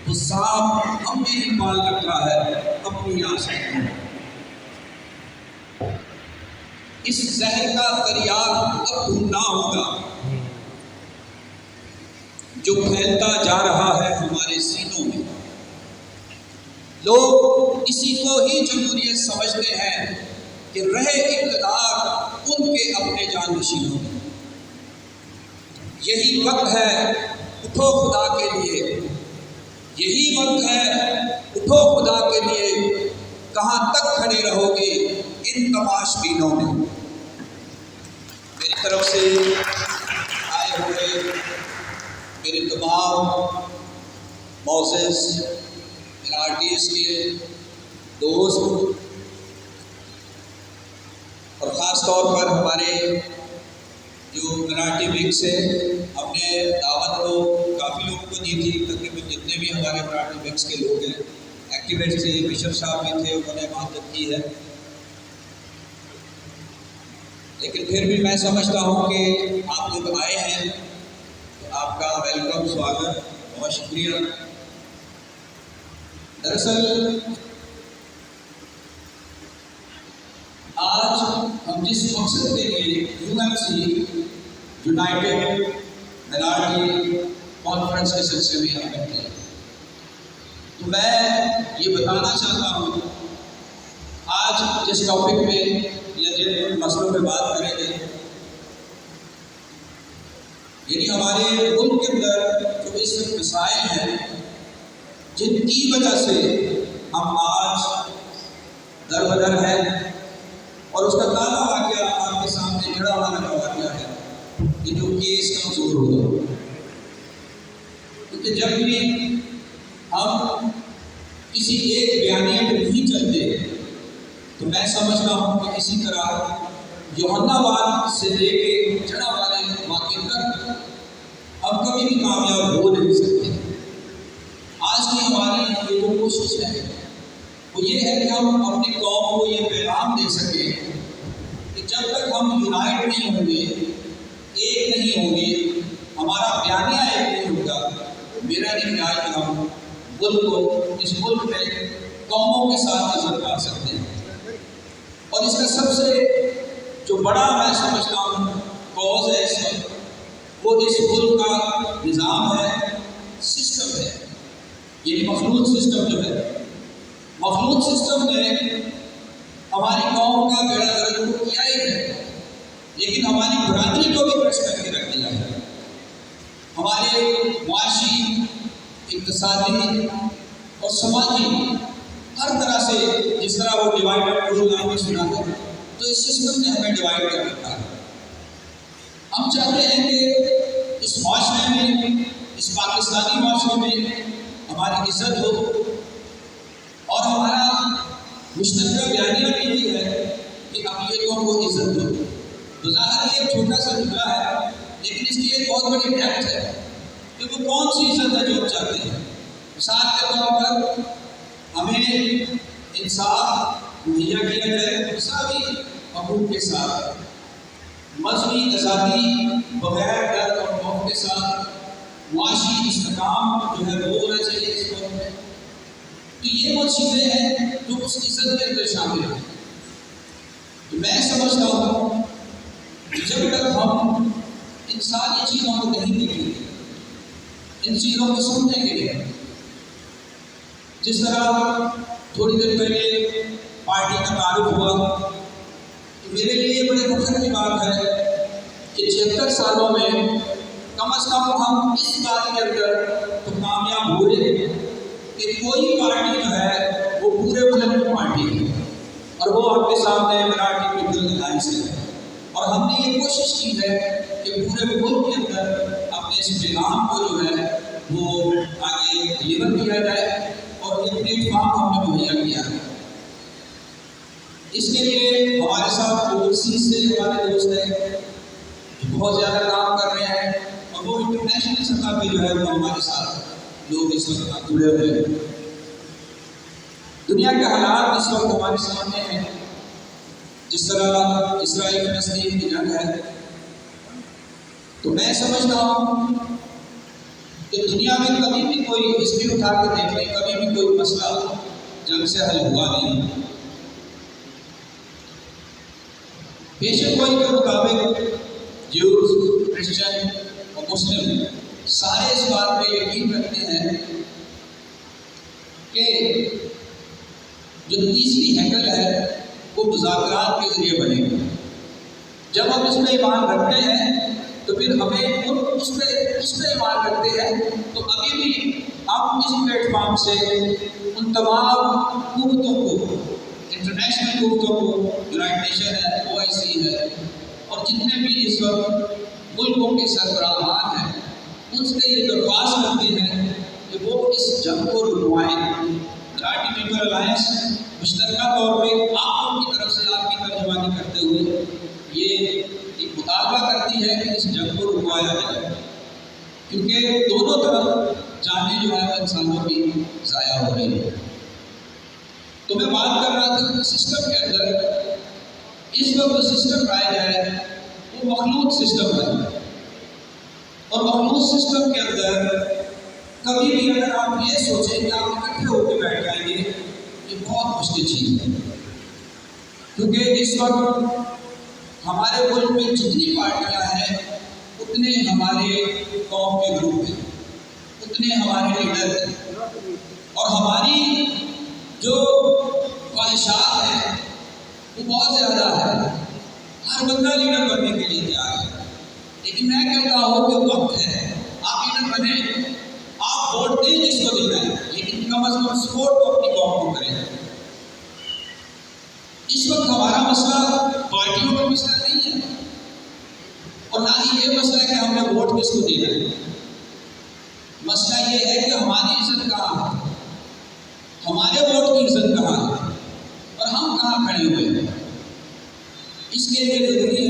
وہ سانپ ہم نے ہی پال رکھا ہے اپنی آسانی میں۔ اس زہر کا دریاب اب ڈھونڈنا ہوگا جو پھیلتا جا رہا ہے ہمارے سینوں میں۔ لوگ اسی کو ہی جمہوریت سمجھتے ہیں کہ رہے اقتدار ان کے اپنے جانشینوں میں۔ یہی وقت ہے اٹھو خدا کے لیے، یہی وقت ہے اٹھو خدا کے لیے، کہاں تک کھڑے رہو گے ان تماش بینوں میں۔ میری طرف سے آئے ہوئے میرے تمام معزز MNRTS کے دوست اور خاص طور پر ہمارے جو مراٹھی مکس ہے، ہم نے دعوت کو کافی لوگوں کو دی تھی، تقریباً جتنے بھی ہمارے مراٹھی مکس کے لوگ ہیں، ایکٹیوسٹ تھے، بشپ صاحب بھی تھے، انہوں نے مدد کی ہے۔ لیکن پھر بھی میں سمجھتا ہوں کہ آپ لوگ آئے ہیں تو آپ کا ویلکم، سواگت، بہت شکریہ۔ دراصل آج ہم جس مقصد کے لیے UMC یونائٹڈ مائنارٹی کانفرنس کے سلسلے میں یہاں بیٹھے ہیں، تو میں یہ بتانا چاہتا ہوں آج جس ٹاپک پہ یا جن مسئلوں پہ بات کریں گے، یعنی ہمارے ملک کے اندر جو اس وقت مسائل ہیں جن کی وجہ سے ہم آج در بدر ہیں، اور اس کا تازہ واقعہ آپ کے سامنے جڑا ہوا واقعہ ہے کہ جو کیس کمزور ہو۔ کیونکہ جب بھی ہم کسی ایک بیانیے پہ نہیں چلتے تو میں سمجھتا ہوں کہ اسی طرح یوحنا واد سے لے کے جڑا والے واقعے تک ہم کبھی بھی کامیاب ہو نہیں سکتے۔ آج کی ہماری یہ جو کوشش ہے وہ یہ ہے کہ ہم اپنی قوم کو یہ پیغام دے سکیں کہ جب تک ہم یونائٹ نہیں ہوں گے، ایک نہیں ہوں گے، ہمارا بیانیہ ایک نہیں ہوگا، میرا نہیں خیال کہ ہم ملک کو، اس ملک میں قوموں کے ساتھ نظر کر سکتے ہیں۔ اور اس کا سب سے جو بڑا میں سمجھتا ہوں کوز ہے اس وقت، وہ اس ملک کا نظام ہے، سسٹم ہے، یعنی مخلوط سسٹم جو ہے۔ مخلوط سسٹم نے ہماری قوم کا بیڑا غرق تو کیا ہی ہے، لیکن ہماری برادری کو بھی کش کر کے رکھ دیا ہے۔ ہمارے معاشی، اقتصادی اور سماجی ہر طرح سے جس طرح وہ ڈیوائڈ رول آپ نے سنا ہے، تو اس سسٹم نے ہمیں ڈیوائڈ کر رکھا ہے۔ ہم چاہتے ہیں کہ اس معاشرے میں، اس پاکستانی معاشرے میں ہماری عزت ہو، اور ہمارا مشترکہ بیانیہ بھی یہی ہے کہ اقلیتوں کو عزت دو۔ تو ظاہر یہ ایک چھوٹا سا جملہ ہے، لیکن اس کی ایک بہت بڑی ڈیپتھ ہے کہ وہ کون سی عزت ہے جو ہم چاہتے ہیں۔ مثال کے طور پر ہمیں انصاف مہیا کیا جائے مساوی حقوق کے ساتھ، مذہبی آزادی بغیر ڈر اور خوف کے ساتھ، معاشی استحکام جو ہے وہ ہونا چاہیے اس قوم میں۔ تو یہ وہ چیزیں ہیں جو اس عزت کے اندر شامل ہیں۔ تو میں سمجھتا ہوں کہ جب تک ہم ان ساری چیزوں کو نہیں دیکھیں گے، ان چیزوں کو سمجھیں گے، جس طرح تھوڑی دیر پہلے پارٹی کا تعارف ہوا، تو میرے لیے یہ بڑے فخر کی بات ہے کہ 76 سالوں میں کم از کم ہم اس بات کے اندر تو کامیاب ہوئے کہ کوئی پارٹی جو ہے وہ پورے ملک کی پارٹی ہے، اور وہ آپ کے سامنے مراٹھی پیپلز الائنس ہے۔ اور ہم نے یہ کوشش کی ہے کہ پورے ملک کے اندر اپنے اس پیغام کو جو ہے وہ آگے ڈلیور کیا جائے، اور یہ پلیٹ فارم ہم نے مہیا کیا ہے۔ اس کے لیے ہمارے ساتھ اوورسیز سے ہمارے دوست ہیں جو بہت زیادہ کام کر رہے ہیں، اور وہ انٹرنیشنل سطح پہ جو ہے وہ ہمارے ساتھ لوگ اس وقت جڑے ہوئے ہیں۔ دنیا کے حالات اس وقت ہمارے سامنے ہیں، جس طرح اسرائیل فلسطین کی جنگ ہے، تو میں سمجھتا ہوں کہ دنیا میں کبھی بھی کوئی ہسٹری اٹھا کے دیکھ لیں، کبھی بھی کوئی مسئلہ جنگ سے حل ہوا نہیں۔ پیشن گوئی کے مطابق جیوز، کرسچن اور مسلم سارے اس بات پہ یقین رکھتے ہیں کہ جو تیسری ہیکل ہے وہ مذاکرات کے ذریعے بنے گی۔ جب ہم اس پہ ایمان رکھتے ہیں تو پھر ہمیں اس پہ ایمان رکھتے ہیں تو ابھی بھی ہم اس پلیٹ فارم سے ان تمام قوتوں کو، انٹرنیشنل قوتوں کو، یونائٹڈ نیشن ہے، OIC ہے، اور جتنے بھی اس وقت ملکوں کے سربراہان ہیں، ان سے یہ درخواست کرتے ہیں کہ وہ اس جنگ کو رکوائیں۔ مراٹھی پیپل الائنس مشترکہ طور پہ آپ لوگوں کی طرف سے آپ کی ترجمانی کرتے ہوئے یہ ایک مطالبہ کرتی ہے کہ اس جنگ کو رکوایا جائے، کیونکہ دونوں طرف جانیں جو ہے انسانوں کی ضائع ہو رہی ہے۔ تو میں بات کر رہا تھا کہ سسٹم کے اندر اس وقت جو سسٹم پایا جائے وہ مخلوط سسٹم ہے، اور مخلوط سسٹم کے اندر کبھی بھی اگر آپ یہ سوچیں کہ آپ اکٹھے ہو کے بیٹھ جائیں گے، یہ بہت مشکل چیز ہے، کیونکہ اس وقت ہمارے ملک میں جتنی پارٹیاں ہیں اتنے ہمارے قوم کے گروپ ہیں، اتنے ہمارے لیڈر ہیں، اور ہماری جو خواہشات ہیں وہ بہت زیادہ ہے۔ ہر بندہ لیڈر بننے کے لیے تیار ہے، لیکن میں کہتا ہوں کہ وقت ہے آپ لیڈر بنیں، آپ ووٹ دیں جس کو دینا ہے، لیکن کم از کم سپورٹ تو اپنی قوم کو کریں۔ اس وقت ہمارا مسئلہ پارٹیوں کا مسئلہ نہیں ہے، اور نہ ہی یہ مسئلہ ہے کہ ہم نے ووٹ کس کو دینا ہے۔ مسئلہ یہ ہے کہ ہماری عزت کہاں ہے، ہمارے ووٹ کی عزت کہاں ہے، اور ہم کہاں کھڑے ہوئے ہیں۔ اس کے لیے ضروری ہے